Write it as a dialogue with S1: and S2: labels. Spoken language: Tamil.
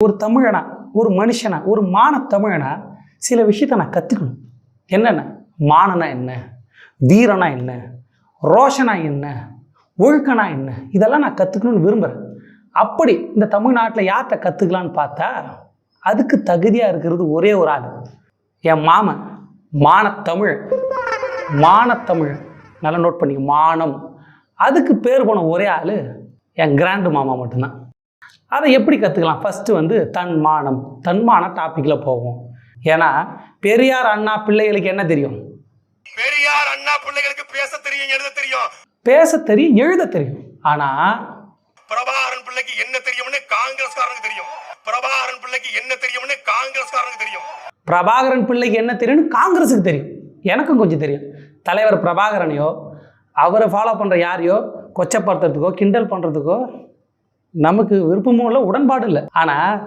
S1: ஒரு தமிழனா, ஒரு மனுஷனா, ஒரு தமிழனா சில விஷயத்தை நான் கற்றுக்கணும். என்னென்ன? மானனா என்ன, வீரனா என்ன, ரோஷனா என்ன, ஒழுக்கனா என்ன, இதெல்லாம் நான் கற்றுக்கணும்னு விரும்புகிறேன். அப்படி இந்த தமிழ்நாட்டில் யார்கிட்ட கற்றுக்கலான்னு பார்த்தா அதுக்கு தகுதியாக இருக்கிறது ஒரே ஒரு ஆள், என் மாமன். மானத்தமிழ். மானத்தமிழ் நல்லா நோட் பண்ணி, மானம். அதுக்கு பேர் போன ஒரே ஆள் என் கிராண்டு மாமா மட்டும்தான். அதை எப்படி கற்றுக்கலாம்? ஃபஸ்ட்டு தன்மானம். தன்மான டாப்பிக்கில் போவோம். ஏன்னா பெரியார் அண்ணா பிள்ளைகளுக்கு என்ன தெரியும்?
S2: பெரியார் அண்ணா பிள்ளைகளுக்கு பேச தெரியும், எழுத தெரியும்.
S1: பேச தெரியும், எழுத தெரியும். ஆனால்
S2: பிரபாகரன் பிள்ளைக்கு என்ன தெரியும்னு காங்கிரஸ்காரனுக்கு தெரியும். பிரபாகரன் பிள்ளைக்கு என்ன தெரியும்னு காங்கிரஸ்காரனுக்கு தெரியும்.
S1: பிரபாகரன் பிள்ளைக்கு என்ன தெரியும்னு காங்கிரஸுக்கு தெரியும். எனக்கும் கொஞ்சம் தெரியும். தலைவர் பிரபாகரனையோ அவரை ஃபாலோ பண்ணுற யாரையோ கொச்சப்படுத்துறதுக்கோ கிண்டல் பண்ணுறதுக்கோ நமக்கு விருப்பமும் இல்லை, உடன்பாடு இல்லை. ஆனால்